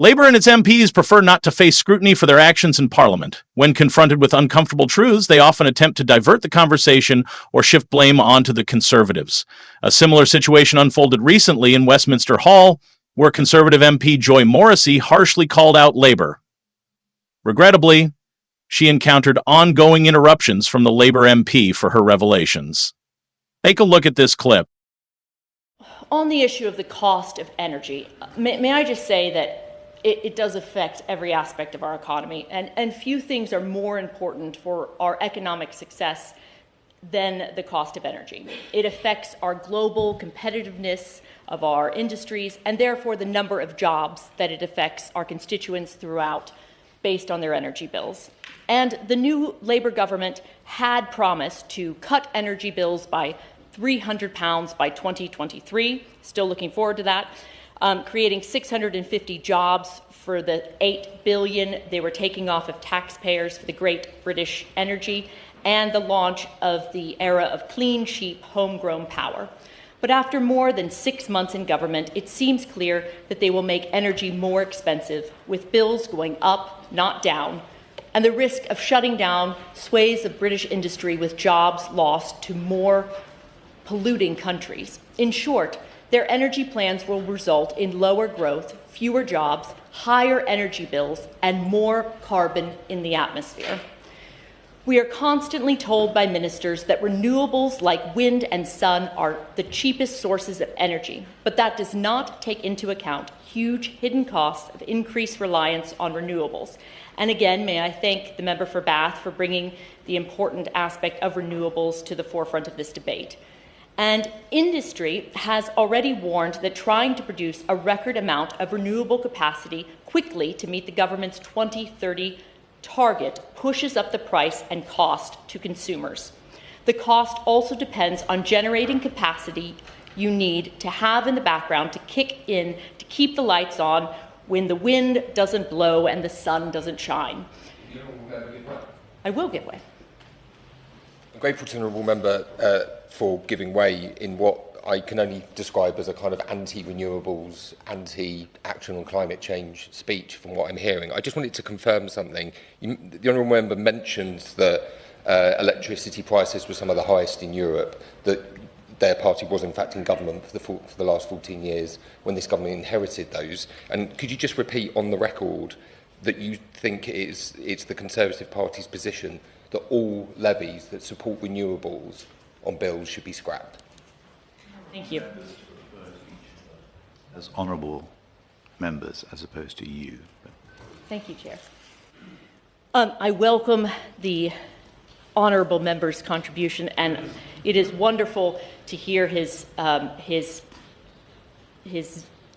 Labour and its MPs prefer not to face scrutiny for their actions in Parliament. When confronted with uncomfortable truths, they often attempt to divert the conversation or shift blame onto the Conservatives. A similar situation unfolded recently in Westminster Hall, where Conservative MP Joy Morrissey harshly called out Labour. Regrettably, she encountered ongoing interruptions from the Labour MP for her revelations. Take a look at this clip. On the issue of the cost of energy, may I just say that it does affect every aspect of our economy, and few things are more important for our economic success than the cost of energy. It affects our global competitiveness of our industries, and therefore the number of jobs that it affects our constituents throughout based on their energy bills. And the new Labour government had promised to cut energy bills by £300 by 2023, still looking forward to that, creating 650 jobs for the $8 billion they were taking off of taxpayers for the Great British Energy, and the launch of the era of clean, cheap, homegrown power. But after more than 6 months in government, it seems clear that they will make energy more expensive, with bills going up, not down, and the risk of shutting down sways of British industry with jobs lost to more polluting countries. In short, their energy plans will result in lower growth, fewer jobs, higher energy bills, and more carbon in the atmosphere. We are constantly told by ministers that renewables like wind and sun are the cheapest sources of energy, but that does not take into account huge hidden costs of increased reliance on renewables. And again, may I thank the member for Bath for bringing the important aspect of renewables to the forefront of this debate. And industry has already warned that trying to produce a record amount of renewable capacity quickly to meet the government's 2030 target pushes up the price and cost to consumers. The cost also depends on generating capacity you need to have in the background to kick in to keep the lights on when the wind doesn't blow and the sun doesn't shine. I will give way. I'm grateful to the honourable member for giving way in what I can only describe as a kind of anti-renewables, anti-action on climate change speech from what I'm hearing. I just wanted to confirm something. The honourable member mentioned that electricity prices were some of the highest in Europe, that their party was in fact in government for the last 14 years when this government inherited those. And could you just repeat on the record that you think it's the Conservative Party's position that all levies that support renewables on bills should be scrapped? Thank you. As honourable members, as opposed to you. Thank you, Chair. I welcome the honourable member's contribution, and it is wonderful to hear his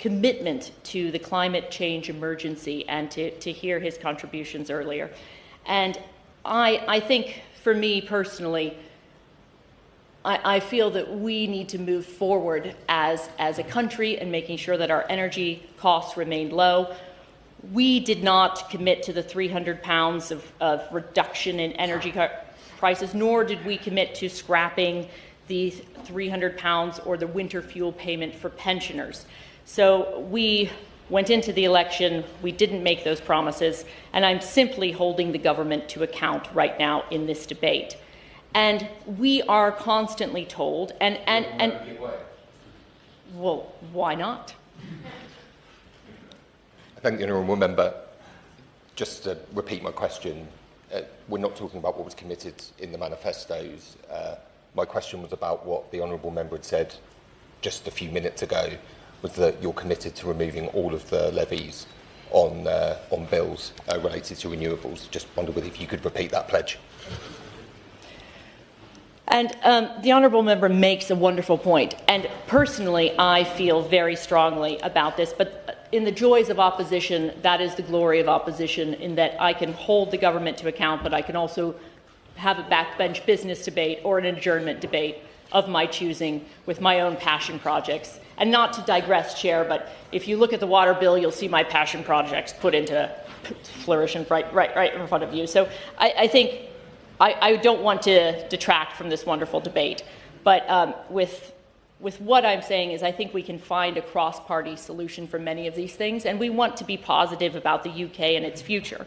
commitment to the climate change emergency and to hear his contributions earlier. And I think, for me personally, I feel that we need to move forward as a country in making sure that our energy costs remain low. We did not commit to the £300 of reduction in energy prices, nor did we commit to scrapping the £300 or the winter fuel payment for pensioners. So we went into the election, we didn't make those promises, and I'm simply holding the government to account right now in this debate. And we are constantly told, well, why not? I thank the honourable member. Just to repeat my question, we're not talking about what was committed in the manifestos. My question was about what the honourable member had said just a few minutes ago, was that you're committed to removing all of the levies on bills related to renewables. Just wondered if you could repeat that pledge. And the honourable member makes a wonderful point. And personally, I feel very strongly about this. But in the joys of opposition, that is the glory of opposition, in that I can hold the government to account, but I can also have a backbench business debate or an adjournment debate of my choosing with my own passion projects. And not to digress, Chair, but if you look at the water bill, you'll see my passion projects put into flourish right in front of you. So I think I don't want to detract from this wonderful debate, but with with what I'm saying is I think we can find a cross-party solution for many of these things, and we want to be positive about the UK and its future.